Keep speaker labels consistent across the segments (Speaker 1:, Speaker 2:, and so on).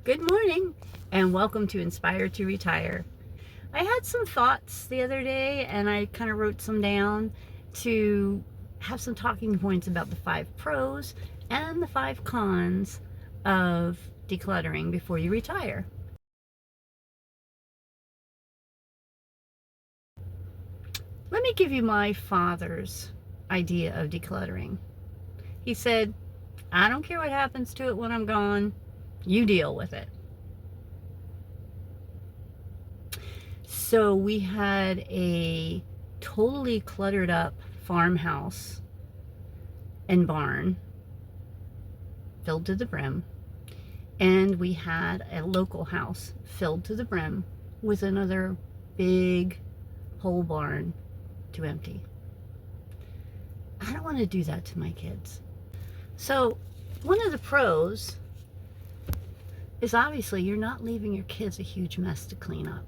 Speaker 1: Good morning and welcome to Inspire to Retire. I had some thoughts the other day and I kind of wrote some down to have some talking points about the 5 pros and the 5 cons of decluttering before you retire. Let me give you my father's idea of decluttering. He said, I don't care what happens to it when I'm gone, you deal with it. So we had a totally cluttered up farmhouse and barn filled to the brim, and we had a local house filled to the brim with another big pole barn to empty. I don't want to do that to my kids. So one of the pros is obviously you're not leaving your kids a huge mess to clean up.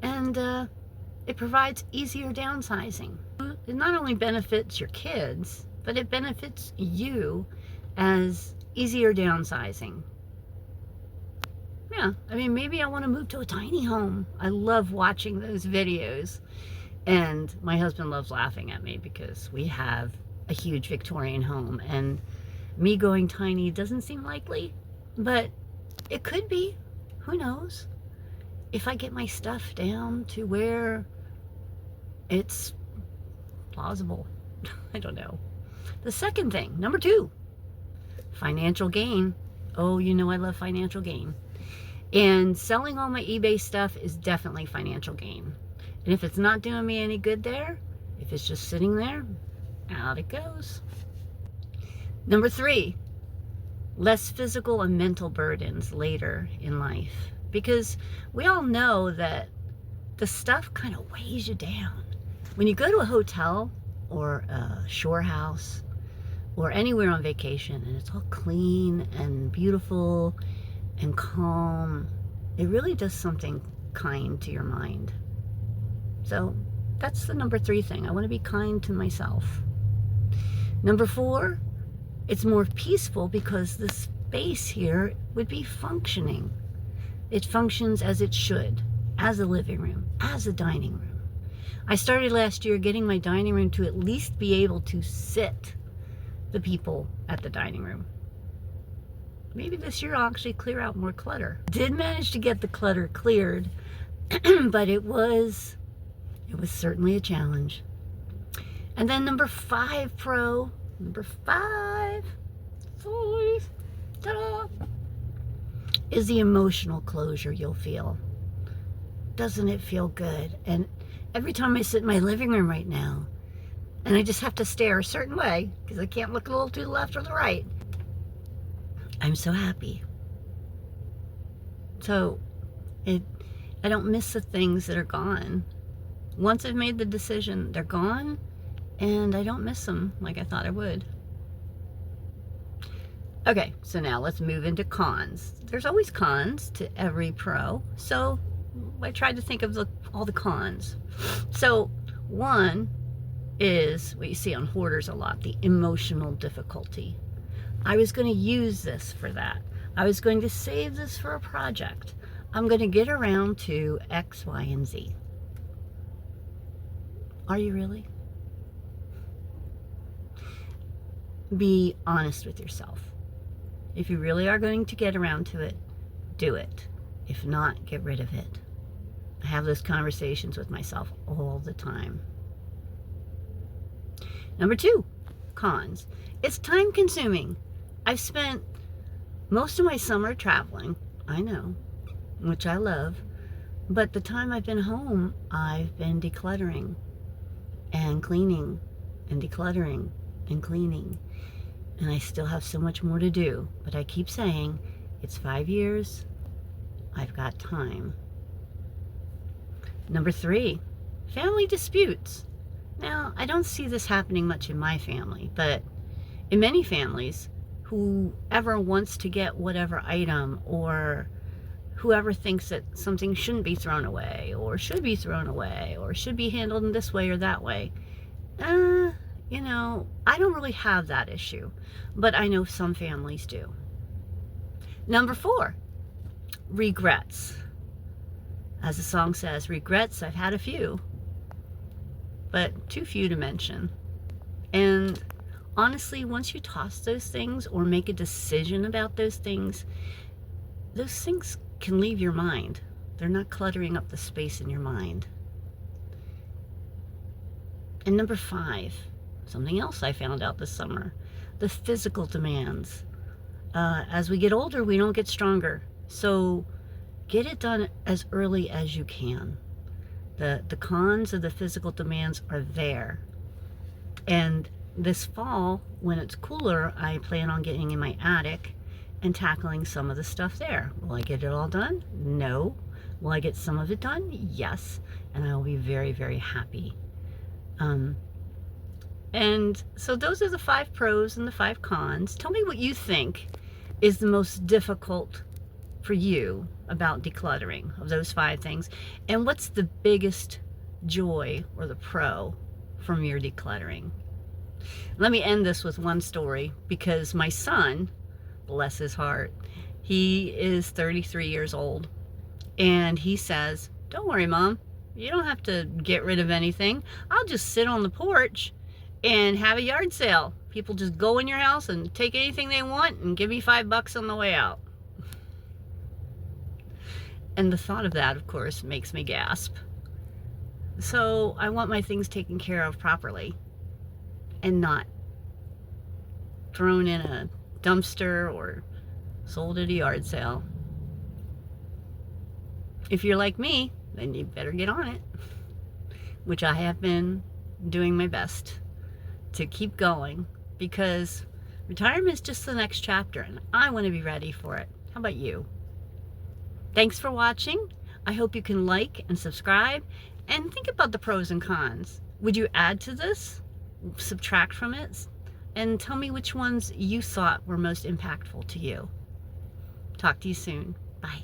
Speaker 1: And it provides easier downsizing. It not only benefits your kids, but it benefits you as easier downsizing. Yeah, I mean, maybe I want to move to a tiny home. I love watching those videos. And my husband loves laughing at me because we have a huge Victorian home. And me going tiny doesn't seem likely, but it could be. Who knows? If I get my stuff down to where it's plausible. I don't know. The second thing, number 2, financial gain. Oh, you know I love financial gain. And selling all my eBay stuff is definitely financial gain. And if it's not doing me any good there, if it's just sitting there, out it goes. Number 3, less physical and mental burdens later in life. Because we all know that the stuff kind of weighs you down. When you go to a hotel or a shore house or anywhere on vacation and it's all clean and beautiful and calm, it really does something kind to your mind. So that's the number 3 thing. I want to be kind to myself. Number 4, it's more peaceful because the space here would be functioning. It functions as it should, as a living room, as a dining room. I started last year getting my dining room to at least be able to sit the people at the dining room. Maybe this year I'll actually clear out more clutter. Did manage to get the clutter cleared, but it was certainly a challenge. And then number 5 pro, number 5, ta-da, is the emotional closure you'll feel. Doesn't it feel good? And every time I sit in my living room right now, and I just have to stare a certain way, because I can't look a little to the left or the right, I'm so happy. So, I don't miss the things that are gone. Once I've made the decision, they're gone, and I don't miss them like I thought I would. Okay, so now let's move into cons. There's always cons to every pro, so I tried to think of all the cons. So one is what you see on hoarders a lot, the emotional difficulty. I was going to use this for that. I was going to save this for a project. I'm going to get around to X, Y, and Z. Are you really? Be honest with yourself. If you really are going to get around to it, do it. If not, get rid of it. I have those conversations with myself all the time. Number 2, cons. It's time consuming. I've spent most of my summer traveling, I know, which I love, but the time I've been home, I've been decluttering and cleaning and decluttering and cleaning. And I still have so much more to do, but I keep saying, it's 5 years, I've got time. Number 3, family disputes. Now, I don't see this happening much in my family, but in many families, whoever wants to get whatever item, or whoever thinks that something shouldn't be thrown away, or should be thrown away, or should be handled in this way or that way, you know, I don't really have that issue, but I know some families do. Number 4, regrets. As the song says, regrets, I've had a few, but too few to mention. And honestly, once you toss those things or make a decision about those things can leave your mind. They're not cluttering up the space in your mind. And number 5, something else I found out this summer, the physical demands. As we get older, we don't get stronger. So get it done as early as you can. The cons of the physical demands are there. And this fall, when it's cooler, I plan on getting in my attic and tackling some of the stuff there. Will I get it all done? No. Will I get some of it done? Yes. And I will be very, very happy. And so those are the 5 pros and the 5 cons. Tell me what you think is the most difficult for you about decluttering of those 5 things. And what's the biggest joy or the pro from your decluttering? Let me end this with one story, because my son, bless his heart, he is 33 years old, and he says, "Don't worry, Mom, you don't have to get rid of anything. I'll just sit on the porch and have a yard sale. People just go in your house and take anything they want and give me $5 on the way out." And the thought of that, of course, makes me gasp. So I want my things taken care of properly and not thrown in a dumpster or sold at a yard sale. If you're like me, then you better get on it, which I have been doing my best to keep going, because retirement is just the next chapter and I want to be ready for it. How about you? Thanks for watching. I hope you can like and subscribe and think about the pros and cons. Would you add to this? Subtract from it? And tell me which ones you thought were most impactful to you. Talk to you soon. Bye.